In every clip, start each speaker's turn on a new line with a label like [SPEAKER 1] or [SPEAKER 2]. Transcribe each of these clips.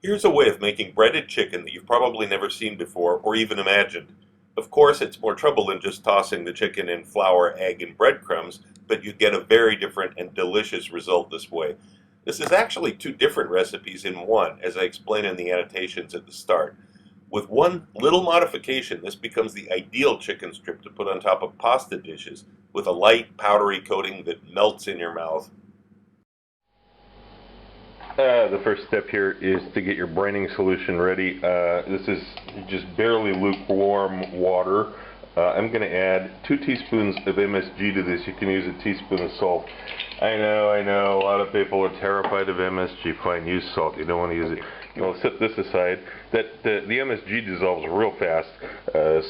[SPEAKER 1] Here's a way of making breaded chicken that you've probably never seen before or even imagined. Of course, it's more trouble than just tossing the chicken in flour, egg, and breadcrumbs, but you get a very different and delicious result this way. This is actually two different recipes in one, as I explain in the annotations at the start. With one little modification, this becomes the ideal chicken strip to put on top of pasta dishes with a light, powdery coating that melts in your mouth.
[SPEAKER 2] The first step here is to get your braining solution ready. This is just barely lukewarm water. I'm going to add 2 teaspoons of MSG to this. You can use a teaspoon of salt. I know, a lot of people are terrified of MSG. Fine, use salt. You don't want to use it. We'll set this aside. The MSG dissolves real fast.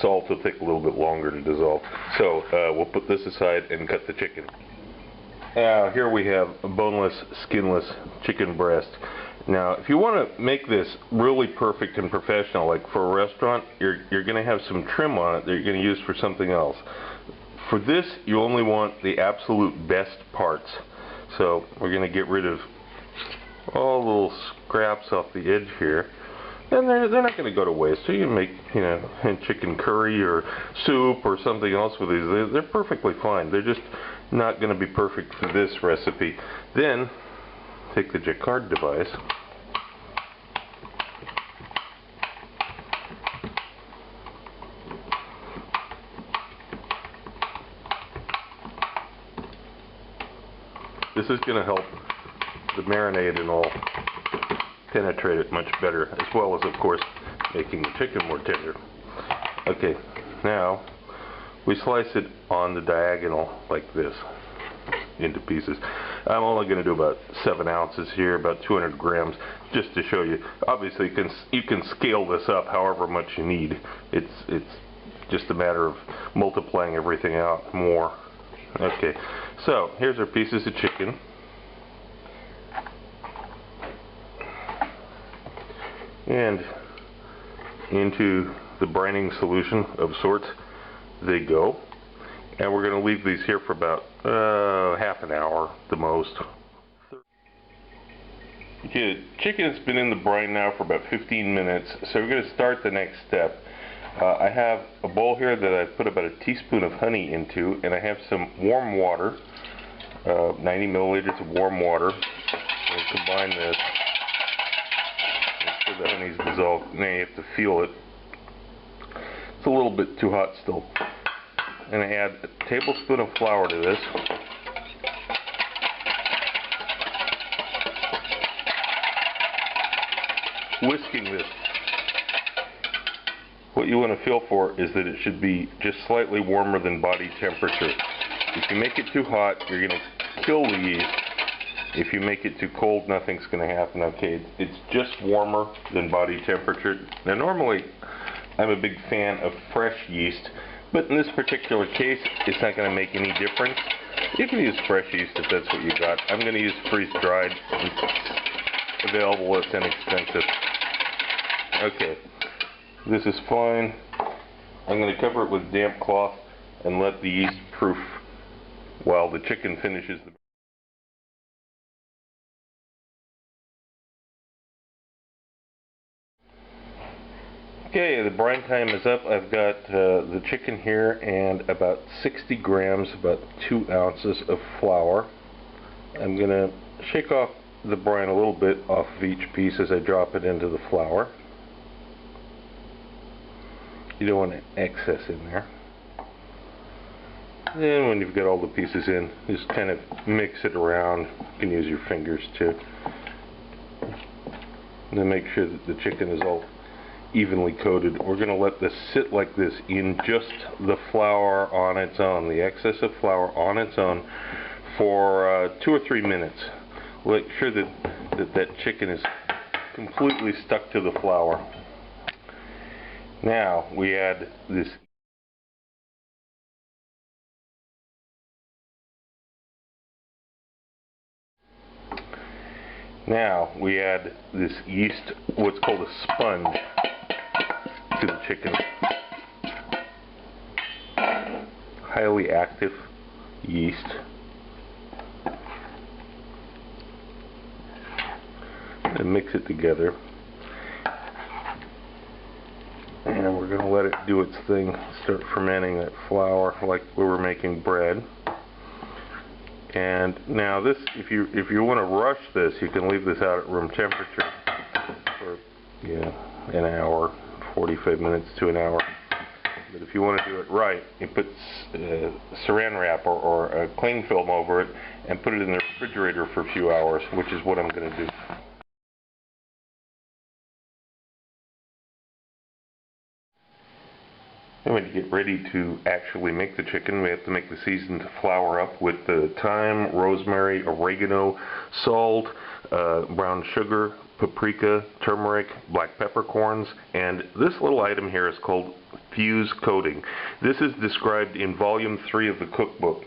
[SPEAKER 2] Salt will take a little bit longer to dissolve. So we'll put this aside and cut the chicken. Now here we have a boneless, skinless chicken breast. Now if you want to make this really perfect and professional, like for a restaurant, you're going to have some trim on it that you're going to use for something else. For this, you only want the absolute best parts. So we're going to get rid of all the little scraps off the edge here. And they're not going to go to waste. So you can make, chicken curry or soup or something else with these. They're perfectly fine. They're just not going to be perfect for this recipe. Then take the Jacquard device. This is going to help the marinade and all penetrate it much better, as well as, of course, making the chicken more tender. Okay, now we slice it on the diagonal like this into pieces. I'm only going to do about 7 ounces here, about 200 grams, just to show you. Obviously, you can scale this up however much you need. It's just a matter of multiplying everything out more. Okay, so here's our pieces of chicken. And into the braining solution of sorts they go. And we're going to leave these here for about half an hour the most. Okay, chicken has been in the brine now for about 15 minutes, so we're going to start the next step. I have a bowl here that I put about a teaspoon of honey into, and I have some warm water, 90 milliliters of warm water. We'll combine this. Make sure the honey's dissolved. Now you have to feel it. It's a little bit too hot still. And I add a tablespoon of flour to this. Whisking this. What you want to feel for is that it should be just slightly warmer than body temperature. If you make it too hot, you're going to kill the yeast. If you make it too cold, nothing's going to happen. Okay, it's just warmer than body temperature. Now normally, I'm a big fan of fresh yeast, but in this particular case, it's not going to make any difference. You can use fresh yeast if that's what you got. I'm going to use freeze-dried. It's available, it's inexpensive. Okay, this is fine. I'm going to cover it with damp cloth and let the yeast proof while the chicken finishes the... Okay, the brine time is up. I've got the chicken here and about 60 grams, about 2 ounces of flour. I'm going to shake off the brine a little bit off of each piece as I drop it into the flour. You don't want excess in there. Then when you've got all the pieces in, just kind of mix it around. You can use your fingers too. And then make sure that the chicken is all evenly coated. We're going to let this sit like this in just the flour on its own, the excess of flour on its own, for 2 or 3 minutes. Make sure that chicken is completely stuck to the flour. Now we add this yeast, what's called a sponge, to the chicken. Highly active yeast. And mix it together. let it do its thing, start fermenting that flour like we were making bread. And now this, if you want to rush this, you can leave this out at room temperature for an hour, 45 minutes to an hour. But if you want to do it right, you put saran wrap or a cling film over it and put it in the refrigerator for a few hours, which is what I'm going to do. And when you get ready to actually make the chicken, we have to make the seasoned flour up with the thyme, rosemary, oregano, salt, brown sugar, paprika, turmeric, black peppercorns, and this little item here is called fuse coating. This is described in volume 3 of the cookbook.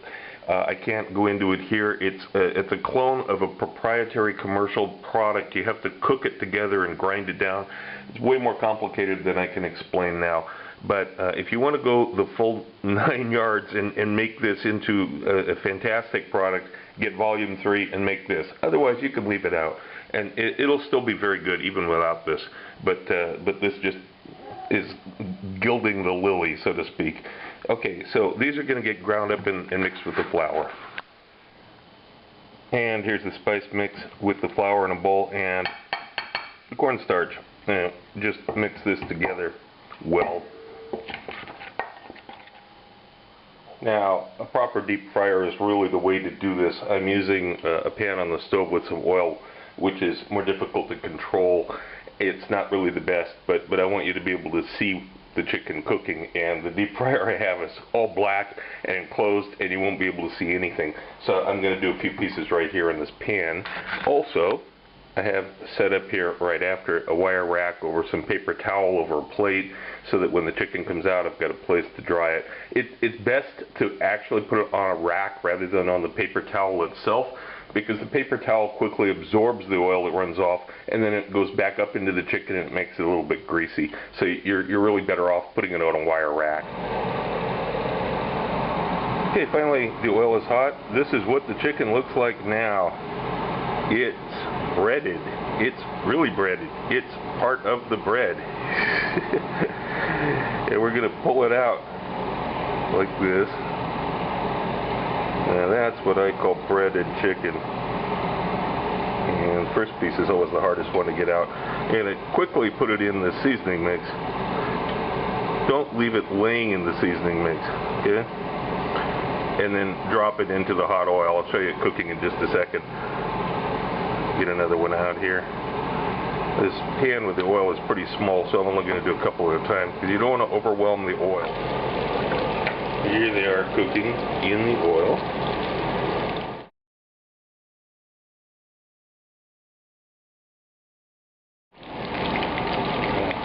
[SPEAKER 2] I can't go into it here. It's a clone of a proprietary commercial product. You have to cook it together and grind it down. It's way more complicated than I can explain now. But if you want to go the full 9 yards and make this into a fantastic product, get volume 3 and make this. Otherwise, you can leave it out, and it'll still be very good even without this. But this just is gilding the lily, so to speak. Okay, so these are going to get ground up and mixed with the flour. And here's the spice mix with the flour in a bowl and the cornstarch. Just mix this together well. Now, a proper deep fryer is really the way to do this. I'm using a pan on the stove with some oil, which is more difficult to control. It's not really the best, but I want you to be able to see the chicken cooking, and the deep fryer I have is all black and enclosed, and you won't be able to see anything. So I'm going to do a few pieces right here in this pan. Also, I have set up here right after a wire rack over some paper towel over a plate so that when the chicken comes out I've got a place to dry it. It's best to actually put it on a rack rather than on the paper towel itself, because the paper towel quickly absorbs the oil that runs off and then it goes back up into the chicken and it makes it a little bit greasy. So you're really better off putting it on a wire rack. Okay, finally the oil is hot. This is what the chicken looks like now. It's breaded. It's really breaded. It's part of the bread. And we're going to pull it out like this. Now that's what I call breaded chicken. And the first piece is always the hardest one to get out. And quickly put it in the seasoning mix. Don't leave it laying in the seasoning mix. Okay? And then drop it into the hot oil. I'll show you it cooking in just a second. Get another one out here. This pan with the oil is pretty small, so I'm only going to do a couple at a time because you don't want to overwhelm the oil. Here they are cooking in the oil.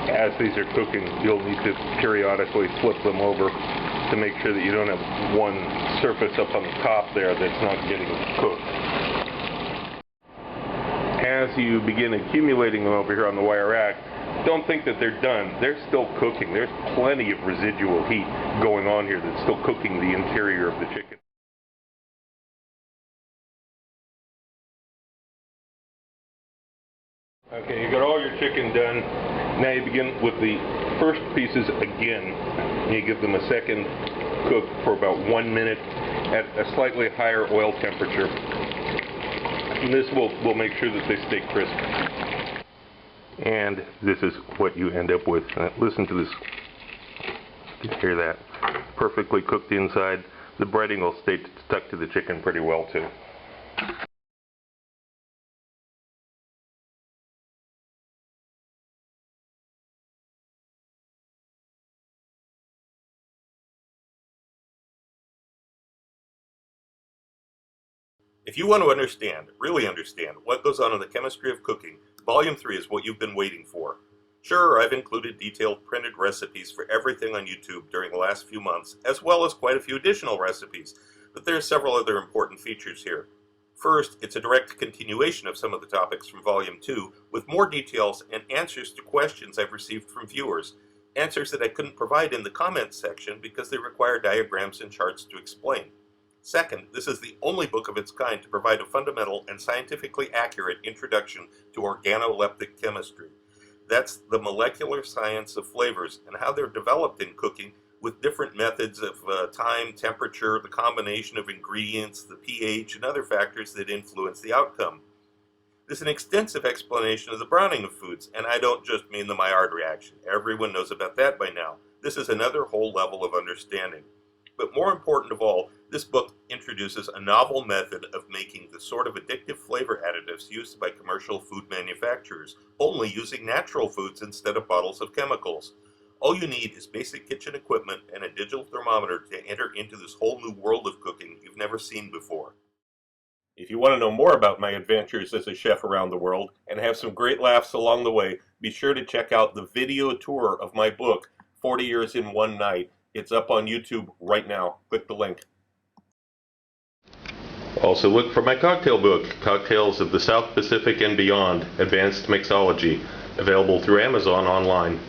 [SPEAKER 2] As these are cooking, you'll need to periodically flip them over to make sure that you don't have one surface up on the top there that's not getting cooked. As you begin accumulating them over here on the wire rack, don't think that they're done. They're still cooking. There's plenty of residual heat going on here that's still cooking the interior of the chicken. Okay, you got all your chicken done. Now you begin with the first pieces again. You give them a second cook for about 1 minute at a slightly higher oil temperature. And this will make sure that they stay crisp. And this is what you end up with. Listen to this. You can hear that. Perfectly cooked inside. The breading will stay stuck to the chicken pretty well too.
[SPEAKER 1] If you want to understand, really understand, what goes on in the chemistry of cooking, Volume 3 is what you've been waiting for. Sure, I've included detailed printed recipes for everything on YouTube during the last few months, as well as quite a few additional recipes, but there are several other important features here. First, it's a direct continuation of some of the topics from Volume 2, with more details and answers to questions I've received from viewers, answers that I couldn't provide in the comments section because they require diagrams and charts to explain. Second, this is the only book of its kind to provide a fundamental and scientifically accurate introduction to organoleptic chemistry. That's the molecular science of flavors and how they're developed in cooking with different methods of time, temperature, the combination of ingredients, the pH, and other factors that influence the outcome. There's an extensive explanation of the browning of foods, and I don't just mean the Maillard reaction. Everyone knows about that by now. This is another whole level of understanding. But more important of all, this book introduces a novel method of making the sort of addictive flavor additives used by commercial food manufacturers, only using natural foods instead of bottles of chemicals. All you need is basic kitchen equipment and a digital thermometer to enter into this whole new world of cooking you've never seen before. If you want to know more about my adventures as a chef around the world and have some great laughs along the way, be sure to check out the video tour of my book, 40 Years in One Night. It's up on YouTube right now. Click the link.
[SPEAKER 2] Also look for my cocktail book, Cocktails of the South Pacific and Beyond, Advanced Mixology, available through Amazon online.